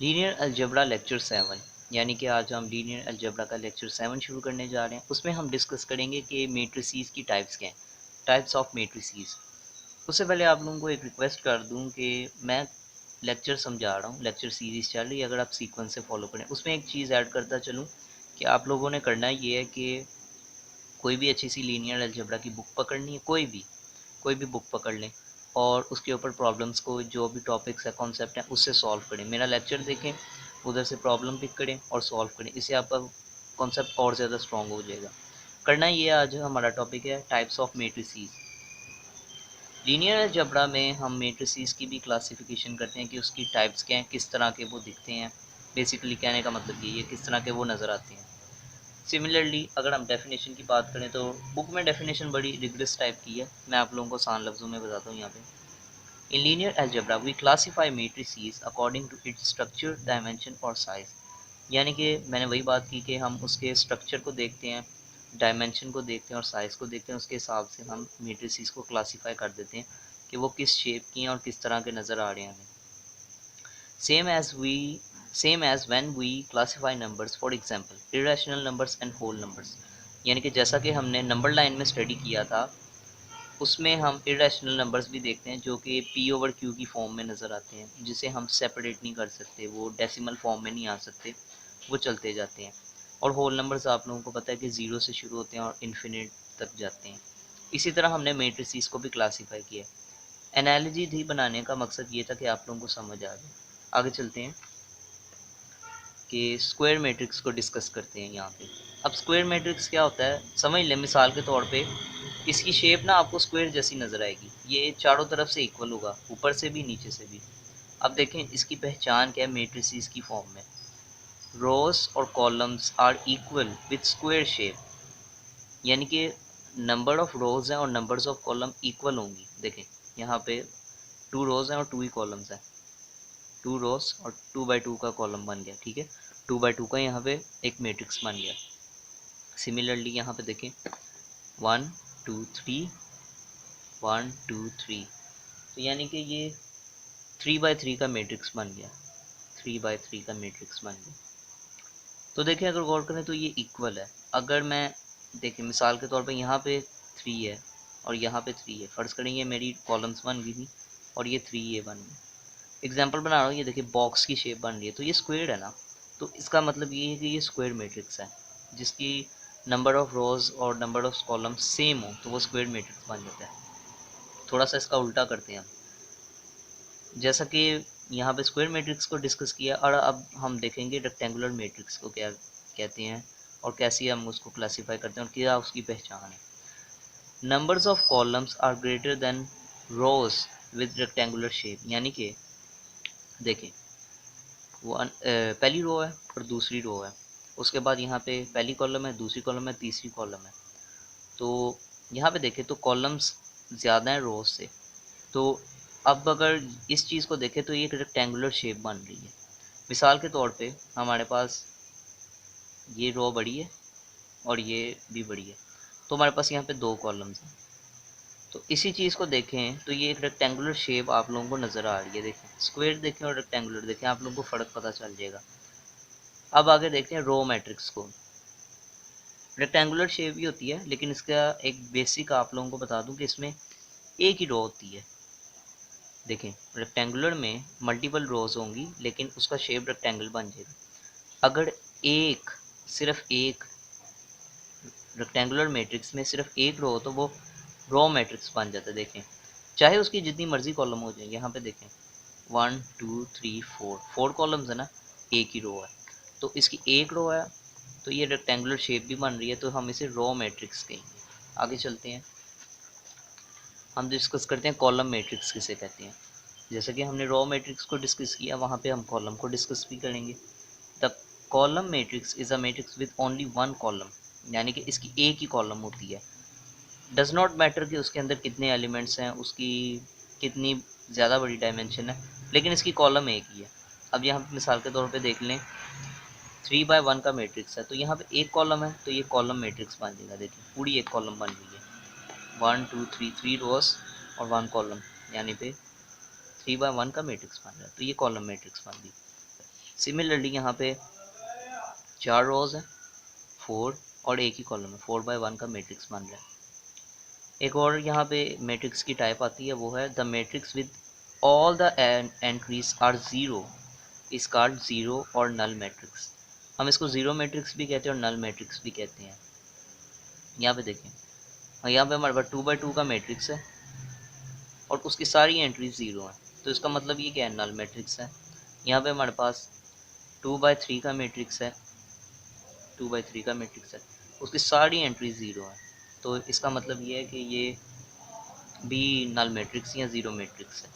Linear algebra lecture 7, यानी कि आज हम लीनियर अलजेब्रा का लेक्चर 7 शुरू करने जा रहे हैं। उसमें हम डिस्कस करेंगे कि मेट्रिसेस की टाइप्स क्या हैं, टाइप्स ऑफ मेट्रिसेस। उससे पहले आप लोगों को एक रिक्वेस्ट कर दूं कि मैं लेक्चर समझा रहा हूँ, लेक्चर सीरीज़ चल रही है, अगर आप सीक्वेंस से फॉलो करें। उसमें एक चीज़ ऐड करता चलूँ कि आप लोगों ने करना ये है कि कोई भी अच्छी सी लीनियर अलजेब्रा की बुक पकड़नी है, कोई भी बुक पकड़ लें और उसके ऊपर प्रॉब्लम्स को, जो भी टॉपिक्स है, कॉन्सेप्ट हैं, उससे सॉल्व करें। मेरा लेक्चर देखें, उधर से प्रॉब्लम पिक करें और सॉल्व करें। इससे आपका कॉन्सेप्ट और ज़्यादा स्ट्रॉन्ग हो जाएगा। करना ये आज हमारा टॉपिक है types of matrices. Linear algebra में हम मेट्रिसेस की भी क्लासिफिकेशन करते हैं कि उसकी टाइप्स क्या हैं, किस तरह के वो दिखते हैं। बेसिकली कहने का मतलब ये है किस तरह के वो नज़र आते हैं। सिमिलरली अगर हम डेफिनेशन की बात करें तो बुक में डेफिनेशन बड़ी रिगरस टाइप की है, मैं आप लोगों को आसान लफ्ज़ों में बताता हूँ यहाँ पे। In linear algebra, we classify matrices according to its structure, dimension और size। यानी कि मैंने वही बात की कि हम उसके स्ट्रक्चर को देखते हैं, डायमेंशन को देखते हैं और साइज़ को देखते हैं। उसके हिसाब से हम मेट्रिसेस को क्लासीफाई कर देते हैं कि वो किस शेप की हैं और किस तरह के नज़र आ रहे हैं हमें। Same as when we classify numbers, for example irrational numbers and whole numbers. यानी कि जैसा कि हमने नंबर लाइन में स्टडी किया था, उसमें हम इरेशनल नंबर्स भी देखते हैं जो कि पी ओवर क्यू की फॉर्म में नज़र आते हैं, जिसे हम सेपरेट नहीं कर सकते, वो डेसिमल फॉर्म में नहीं आ सकते, वो चलते जाते हैं। और होल नंबर्स आप लोगों को पता है कि ज़ीरो से शुरू होते हैं और इन्फिनिट तक जाते हैं। इसी तरह हमने मेट्रिसेस को भी क्लासीफाई किया। एनालॉजी थी बनाने का मकसद ये था कि आप लोगों को समझ आ जाए। आगे चलते हैं कि स्क्वायर मैट्रिक्स को डिस्कस करते हैं यहाँ पे। अब स्क्वायर मैट्रिक्स क्या होता है समझ लें। मिसाल के तौर पे इसकी शेप ना आपको स्क्वायर जैसी नज़र आएगी, ये चारों तरफ से इक्वल होगा, ऊपर से भी नीचे से भी। अब देखें इसकी पहचान क्या है मैट्रिसेस की फॉर्म में। रोज और columns are equal with square shape, यानी कि नंबर ऑफ रोज हैं और नंबर्स ऑफ कॉलम इक्वल होंगी। देखें यहाँ पे 2 रोज हैं और 2 ही कॉलम्स हैं, 2 रोज और 2 बाई 2 का कॉलम बन गया, ठीक है। 2 बाई 2 का यहाँ पे एक मैट्रिक्स बन गया। सिमिलरली यहाँ पे देखें 1 2 3 1 2 3, तो यानी कि ये 3 बाई 3 का मैट्रिक्स बन गया, 3 बाई 3 का मैट्रिक्स बन गया। तो देखिए अगर गौर करें तो ये इक्वल है। अगर मैं देखिए मिसाल के तौर पे यहाँ पे 3 है और यहाँ पे 3 है, फ़र्ज़ करें ये मेरी कॉलम्स बन गई थी और ये 3 ये बन गई। एग्जाम्पल बना रहा हूँ, ये देखिए बॉक्स की शेप बन रही है, तो ये स्क्वायर है ना। तो इसका मतलब ये है कि ये स्क्वायर मैट्रिक्स है, जिसकी नंबर ऑफ रोज और नंबर ऑफ कॉलम सेम हो तो वो स्क्वायर मैट्रिक्स बन जाता है। थोड़ा सा इसका उल्टा करते हैं हम, जैसा कि यहाँ पे स्क्वायर मैट्रिक्स को डिस्कस किया, और अब हम देखेंगे रेक्टेंगुलर मैट्रिक्स को क्या कहते हैं और कैसे हम उसको क्लासीफाई करते हैं और क्या उसकी पहचान है। Numbers of columns are greater than rows with rectangular shape, यानी कि देखें वो पहली रो है और दूसरी रो है, उसके बाद यहाँ पे पहली कॉलम है, दूसरी कॉलम है, तीसरी कॉलम है। तो यहाँ पे देखें तो कॉलम्स ज़्यादा हैं रोज से। तो अब अगर इस चीज़ को देखें तो ये एक रेक्टेंगुलर शेप बन रही है। मिसाल के तौर पे हमारे पास ये रो बड़ी है और ये भी बड़ी है, तो हमारे पास यहाँ पे 2 कॉलम्स हैं। तो इसी चीज़ को देखें तो ये एक रेक्टेंगुलर शेप आप लोगों को नज़र आ रही है। देखें स्क्वायर देखें और रेक्टेंगुलर देखें, आप लोगों को फ़र्क पता चल जाएगा। अब आगे देखते हैं रो मैट्रिक्स को। रेक्टेंगुलर शेप भी होती है, लेकिन इसका एक बेसिक आप लोगों को बता दूं कि इसमें एक ही रो होती है। देखें रेक्टेंगुलर में मल्टीपल रोज होंगी लेकिन उसका शेप रेक्टेंगल बन जाएगा। अगर एक सिर्फ एक रेक्टेंगुलर मैट्रिक्स में सिर्फ एक रो हो तो वो रो मैट्रिक्स बन जाता है। देखें चाहे उसकी जितनी मर्जी कॉलम हो जाए, यहाँ पे देखें 1 2 3 4 4 कॉलम्स है ना, एक ही रो है, तो इसकी एक रो है तो ये रेक्टेंगुलर शेप भी बन रही है, तो हम इसे रो मैट्रिक्स कहेंगे। आगे चलते हैं, हम डिस्कस करते हैं कॉलम मैट्रिक्स किसे कहते हैं। जैसा कि हमने रो मैट्रिक्स को डिस्कस किया, वहाँ पे हम कॉलम को डिस्कस भी करेंगे। The column matrix is a matrix with only one column, यानी कि इसकी एक ही कॉलम होती है। डज नॉट मैटर कि उसके अंदर कितने एलिमेंट्स हैं, उसकी कितनी ज़्यादा बड़ी डायमेंशन है, लेकिन इसकी कॉलम एक ही है। अब यहाँ पे मिसाल के तौर पे देख लें 3 बाय 1 का मैट्रिक्स है, तो यहाँ पे एक कॉलम है तो ये कॉलम मैट्रिक्स बन जाएगा। देखिए पूरी एक कॉलम बन रही है, 1 2 3 3 रोज और 1 कॉलम, यानी पे 3 बाय 1 का मैट्रिक्स बन रहा है, तो ये कॉलम मैट्रिक्स बन गई। सिमिलरली यहाँ पे 4 रोज हैं, 4 और एक ही कॉलम है, 4 by 1 का मैट्रिक्स बन रहा है। एक और यहाँ पे मैट्रिक्स की टाइप आती है, वो है the matrix with all the entries are zero is called zero और नल मैट्रिक्स। हम इसको ज़ीरो मैट्रिक्स भी कहते हैं और नल मैट्रिक्स भी कहते हैं। यहाँ पे देखें, और यहाँ पे हमारे पास 2 by 2 का मैट्रिक्स है और उसकी सारी एंट्रीज ज़ीरो हैं, तो इसका मतलब ये क्या है, नल मैट्रिक्स है। यहाँ पे हमारे पास 2 by 3 का मैट्रिक्स है, 2 by 3 का मैट्रिक्स है, उसकी सारी एंट्रीज ज़ीरो हैं, तो इसका मतलब ये है कि ये भी नल मैट्रिक्स या ज़ीरो मैट्रिक्स है।